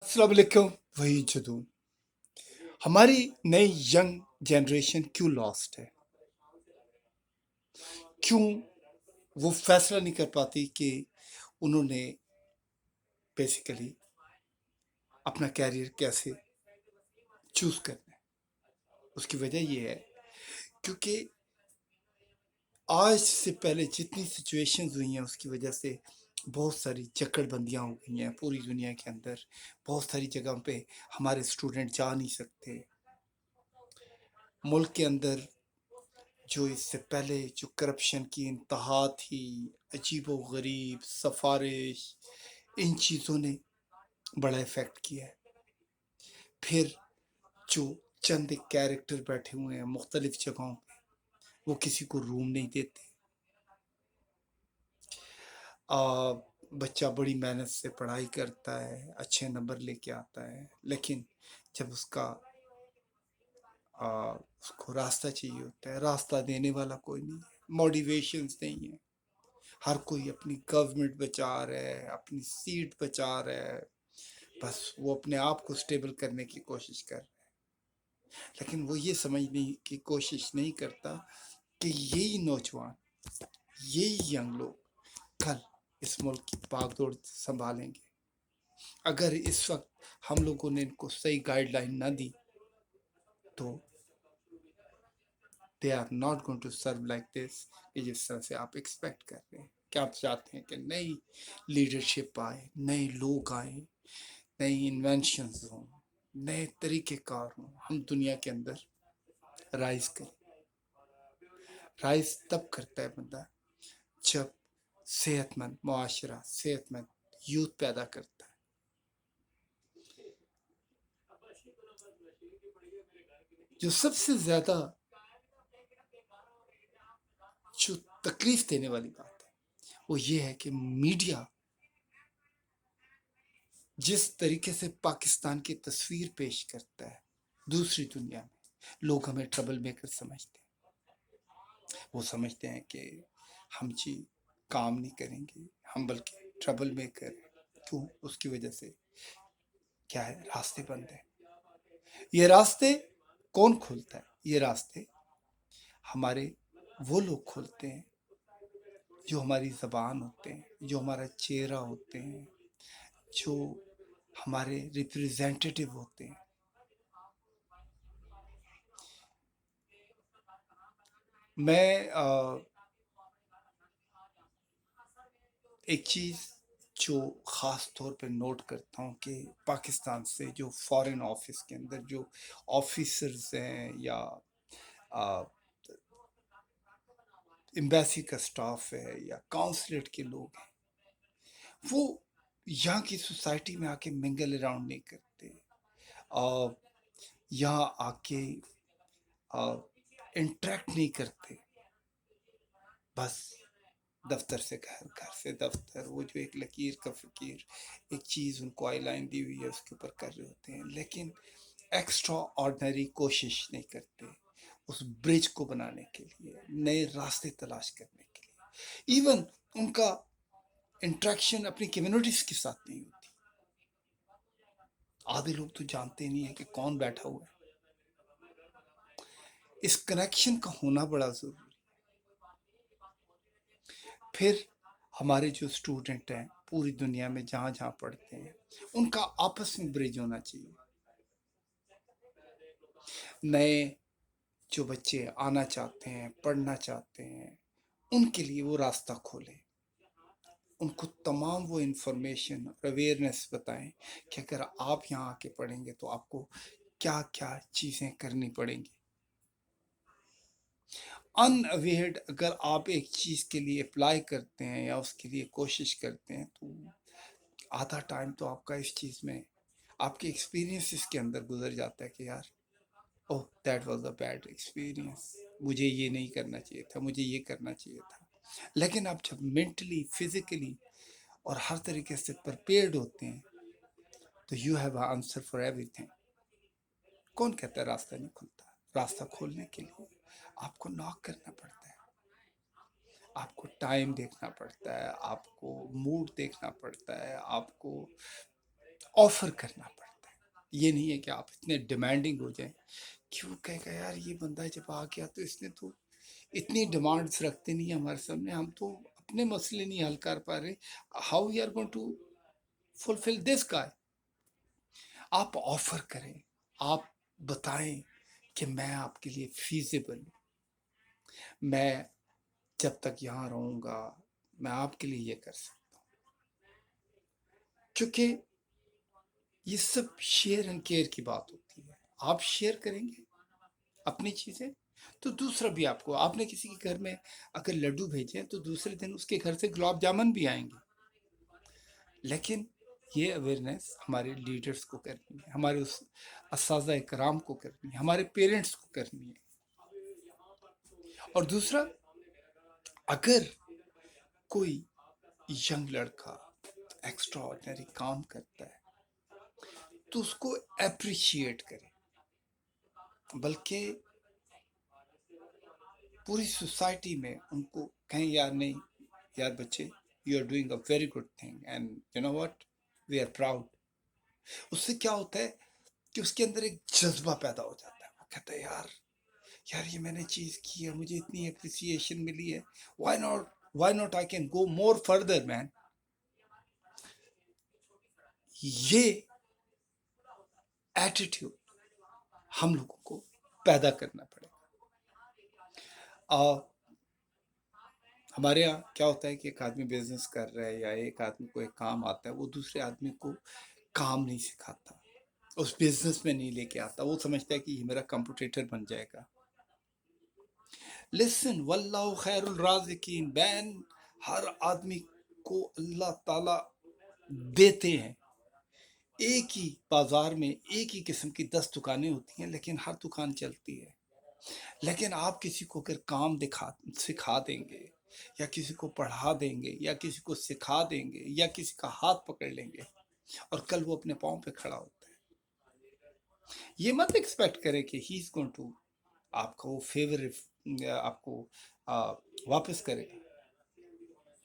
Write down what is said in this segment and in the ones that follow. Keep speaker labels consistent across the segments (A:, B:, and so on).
A: अस्सलाम वालेकुम। वही जदू हमारी नई यंग जनरेशन क्यों लॉस्ट है? क्यों वो फैसला नहीं कर पाती कि उन्होंने बेसिकली अपना कैरियर कैसे चूज करना है? उसकी वजह ये है क्योंकि आज से पहले जितनी सिचुएशंस हुई हैं उसकी वजह से बहुत सारी जकड़बंदियां हो गई हैं पूरी दुनिया के अंदर। बहुत सारी जगहों पे हमारे स्टूडेंट जा नहीं सकते। मुल्क के अंदर जो इससे पहले जो करप्शन की इंतहा थी, अजीबो गरीब सफारिश, इन चीज़ों ने बड़ा इफेक्ट किया है। फिर जो चंद एक कैरेक्टर बैठे हुए हैं मुख्तलिफ जगहों पे, वो किसी को रूम नहीं देते। आ, बच्चा बड़ी मेहनत से पढ़ाई करता है, अच्छे नंबर लेके आता है, लेकिन जब उसको रास्ता चाहिए होता है, रास्ता देने वाला कोई नहीं है, मोटिवेशंस नहीं है। हर कोई अपनी गवर्नमेंट बचा रहा है, अपनी सीट बचा रहा है, बस वो अपने आप को स्टेबल करने की कोशिश कर रहा है। लेकिन वो ये समझने की कोशिश नहीं करता कि यही नौजवान, यही यंग लोग कल इस मुल्क की बागडोर संभालेंगे। अगर इस वक्त हम लोगों ने इनको सही गाइडलाइन ना दी तो they are not going to serve like this, कि जिस तरह से आप एक्सपेक्ट कर रहे हैं। क्या आप चाहते हैं कि नई लीडरशिप आए, नए लोग आए, नई इन्वेंशंस हों, नए तरीक़ेकार हों, हम दुनिया के अंदर राइज करें। राइज तब करता है बंदा जब सेहतमंद मुआशरा, सेहतमंद यूथ पैदा करता है। जो सबसे ज्यादा जो तकलीफ देने वाली बात है वो ये है कि मीडिया जिस तरीके से पाकिस्तान की तस्वीर पेश करता है दूसरी दुनिया में, लोग हमें ट्रबल मेकर समझते हैं। वो समझते हैं कि हम जी काम नहीं करेंगे, हम बल्कि ट्रबल मेकर हैं। क्यों? उसकी वजह से क्या है, रास्ते बंद है। ये रास्ते कौन खोलता है? ये रास्ते हमारे वो लोग खोलते हैं जो हमारी जबान होते हैं, जो हमारा चेहरा होते हैं, जो हमारे रिप्रेजेंटेटिव होते हैं। मैं एक चीज़ जो ख़ास तौर पे नोट करता हूँ कि पाकिस्तान से जो फॉरेन ऑफिस के अंदर जो ऑफिसर्स हैं या एम्बेसी का स्टाफ है या काउंसलेट के लोग हैं, वो यहाँ की सोसाइटी में आके मिंगल अराउंड नहीं करते। यहाँ आके इंटरेक्ट नहीं करते। बस दफ्तर से घर, घर से दफ्तर, वो जो एक लकीर का फकीर एक चीज़ उनको आई लाइन दी हुई है उसके ऊपर कर रहे होते हैं, लेकिन एक्स्ट्रा ऑर्डिनरी कोशिश नहीं करते उस ब्रिज को बनाने के लिए, नए रास्ते तलाश करने के लिए। इवन उनका इंट्रैक्शन अपनी कम्युनिटीज के साथ नहीं होती। आधे लोग तो जानते नहीं है कि कौन बैठा हुआ है। इस कनेक्शन का होना बड़ा जरूरी। फिर हमारे जो स्टूडेंट हैं पूरी दुनिया में जहाँ जहाँ पढ़ते हैं, उनका आपस में ब्रिज होना चाहिए। नए जो बच्चे आना चाहते हैं, पढ़ना चाहते हैं, उनके लिए वो रास्ता खोले, उनको तमाम वो इंफॉर्मेशन और अवेयरनेस बताएं कि अगर आप यहाँ आके पढ़ेंगे तो आपको क्या क्या चीज़ें करनी पड़ेंगी। अनअवेयर्ड अगर आप एक चीज़ के लिए अप्लाई करते हैं या उसके लिए कोशिश करते हैं तो आधा टाइम तो आपका इस चीज़ में, आपके एक्सपीरियंसेस के अंदर गुजर जाता है कि यार, oh that was a bad experience, मुझे ये नहीं करना चाहिए था, मुझे ये करना चाहिए था। लेकिन आप जब मेंटली, फिजिकली और हर तरीके से प्रिपेयर्ड होते हैं तो you have answer for everything. कौन कहता है रास्ता नहीं खुलता? रास्ता खोलने के लिए आपको नॉक करना पड़ता है, आपको टाइम देखना पड़ता है, आपको मूड देखना पड़ता है, आपको ऑफर करना पड़ता है। یہ نہیں ہے کہ آپ اتنے ڈیمانڈنگ ہو جائیں کہ وہ کہے گا یار یہ بندہ جب آ گیا تو اس نے تو اتنی ڈیمانڈس رکھتے نہیں ہیں ہمارے سامنے، ہم تو اپنے مسئلے نہیں حل کر پا رہے، how we are going to fulfil this guy. آپ آفر کریں، آپ بتائیں کہ میں آپ کے لیے فیزیبل ہوں، میں جب تک یہاں رہوں گا میں آپ کے لیے یہ کر سکتا ہوں. چونکہ یہ سب شیئر اینڈ کیئر کی بات ہوتی ہے. آپ شیئر کریں گے اپنی چیزیں تو دوسرا بھی آپ کو، آپ نے کسی کے گھر میں اگر لڈو بھیجیں تو دوسرے دن اس کے گھر سے گلاب جامن بھی آئیں گے. لیکن یہ اویئرنیس ہمارے لیڈرز کو کرنی ہے، ہمارے اس اساتذہ کرام کو کرنی ہے، ہمارے پیرنٹس کو کرنی ہے. اور دوسرا، اگر کوئی ینگ لڑکا ایکسٹرا آرڈنری کام کرتا ہے تو اس کو اپریشیٹ کرے، بلکہ پوری سوسائٹی میں ان کو کہیں یار نہیں یار بچے you are doing a very good thing and you know what we are proud. اس سے کیا ہوتا ہے کہ اس کے اندر ایک جذبہ پیدا ہو جاتا ہے، وہ کہتا ہے یار یار یہ میں نے چیز کی ہے، مجھے اتنی اپریسیشن ملی ہے، why not I can go more further man. یہ ایٹیٹیوڈ ہم لوگوں کو پیدا کرنا پڑے گا. ہمارے یہاں کیا ہوتا ہے کہ ایک آدمی بزنس کر رہا ہے یا ایک آدمی کو ایک کام آتا ہے، وہ دوسرے آدمی کو کام نہیں سکھاتا، اس بزنس میں نہیں لے کے آتا، وہ سمجھتا ہے کہ یہ میرا کمپٹیٹر بن جائے گا. لسن واللہ خیر الرازقین، بین ہر آدمی کو اللہ تعالی دیتے ہیں. ایک ہی بازار میں ایک ہی قسم کی 10 دکانیں ہوتی ہیں لیکن ہر دکان چلتی ہے. لیکن آپ کسی کو اگر کام سکھا دیں گے یا کسی کو پڑھا دیں گے یا کسی کو سکھا دیں گے یا کسی کا ہاتھ پکڑ لیں گے اور کل وہ اپنے پاؤں پہ کھڑا ہوتا ہے، یہ مت ایکسپیکٹ کرے کہ ہی از گوئنگ ٹو آپ کو وہ فیور آپ کو واپس کرے گا.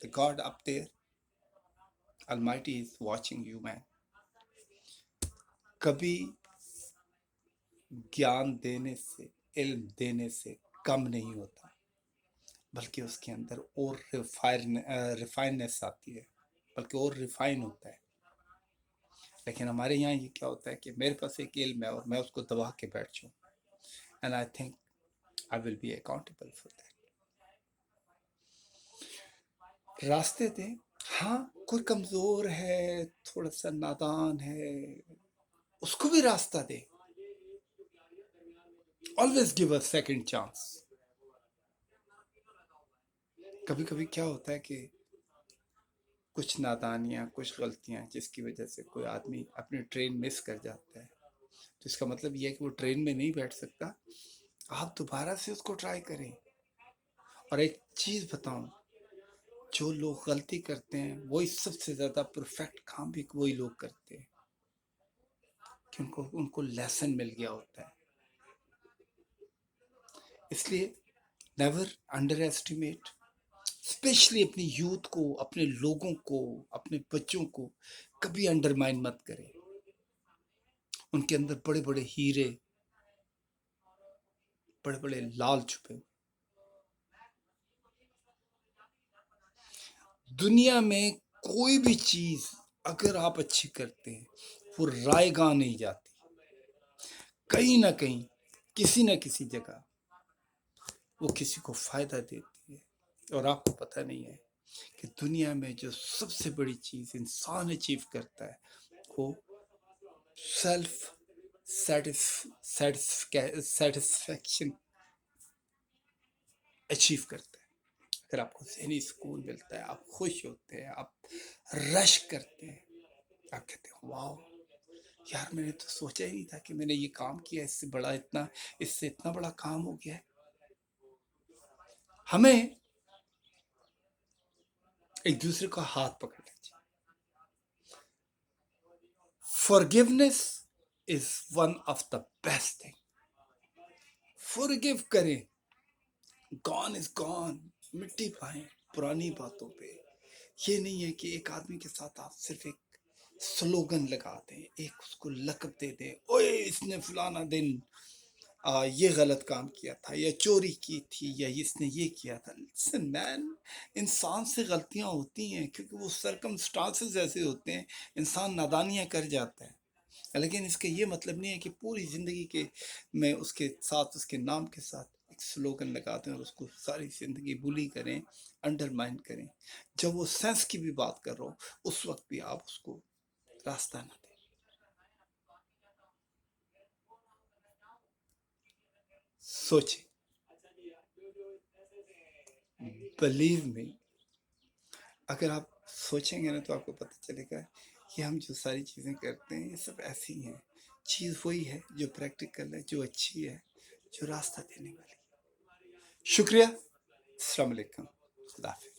A: The God up there Almighty is watching you man. کبھی گیان دینے سے، علم دینے سے کم نہیں ہوتا، بلکہ اس کے اندر اور ریفائننس آتی ہے، بلکہ اور ریفائن ہوتا ہے. لیکن ہمارے یہاں یہ کیا ہوتا ہے کہ میرے پاس ایک علم ہے اور میں اس کو دبا کے بیٹھ جاؤں، and I think I will be accountable for that. راستے دیں. ہاں کوئی کمزور ہے، تھوڑا سا نادان ہے، اس کو بھی راستہ دے. always give a second chance. کبھی کبھی کیا ہوتا ہے کہ کچھ نادانیاں، کچھ غلطیاں جس کی وجہ سے کوئی آدمی اپنی ٹرین مس کر جاتا ہے، تو اس کا مطلب یہ ہے کہ وہ ٹرین میں نہیں بیٹھ سکتا. آپ دوبارہ سے اس کو ٹرائی کریں. اور ایک چیز بتاؤں، جو لوگ غلطی کرتے ہیں وہی سب سے زیادہ پرفیکٹ کام بھی وہی لوگ کرتے ہیں، کہ ان کو لیسن مل گیا ہوتا ہے. اس لیے نیور انڈر ایسٹیمیٹ، اسپیشلی اپنی یوتھ کو، اپنے لوگوں کو، اپنے بچوں کو کبھی انڈرمائن مت کریں. ان کے اندر بڑے بڑے ہیرے، بڑے بڑے لال چھپے. دنیا میں کوئی بھی چیز اگر آپ اچھی کرتے ہیں وہ رائے گاہ نہیں جاتی، کہیں نہ کہیں کسی نہ کسی جگہ وہ کسی کو فائدہ دیتی ہے. اور آپ کو پتہ نہیں ہے کہ دنیا میں جو سب سے بڑی چیز انسان اچیو کرتا ہے وہ سیلف سیٹسفیکشن اچیو کرتا ہے. اگر آپ کو ذہنی سکون ملتا ہے، آپ خوش ہوتے ہیں، آپ رش کرتے ہیں، آپ کہتے ہیں واو یار میں نے تو سوچا ہی نہیں تھا کہ میں نے یہ کام کیا، اس سے اتنا بڑا کام ہو گیا ہے. ہمیں ایک دوسرے کا ہاتھ پکڑنا چاہیے. forgiveness is one of the best thing. forgive کریں، gone is gone، مٹی پائیں پرانی باتوں پہ. یہ نہیں ہے کہ ایک آدمی کے ساتھ آپ صرف ایک स्लोगन लगा दें, एक उसको लक़ब दे दें, ओए इसने फलाना दिन ये गलत काम किया था या चोरी की थी या इसने ये किया था। लिसन मैन, इंसान से गलतियां होती हैं क्योंकि वो सरकमस्टांसेस ऐसे होते हैं, इंसान नादानियां कर जाता है। लेकिन इसका ये मतलब नहीं है कि पूरी जिंदगी के में उसके साथ, उसके नाम के साथ एक स्लोगन लगा दें और उसको सारी जिंदगी बुली करें, अंडरमाइन करें। जब वो सेंस की भी बात कर रहा हो, उस वक्त भी आप उसको रास्ता ना दें। सोचें, बिलीव मी, अगर आप सोचेंगे ना तो आपको पता चलेगा कि हम जो सारी चीज़ें करते हैं ये सब ऐसी ही हैं। चीज़ वही है जो प्रैक्टिकल है, जो अच्छी है, जो रास्ता देने वाली है। शुक्रिया। अस्सलाम वालेकुम। खुदा हाफिज़।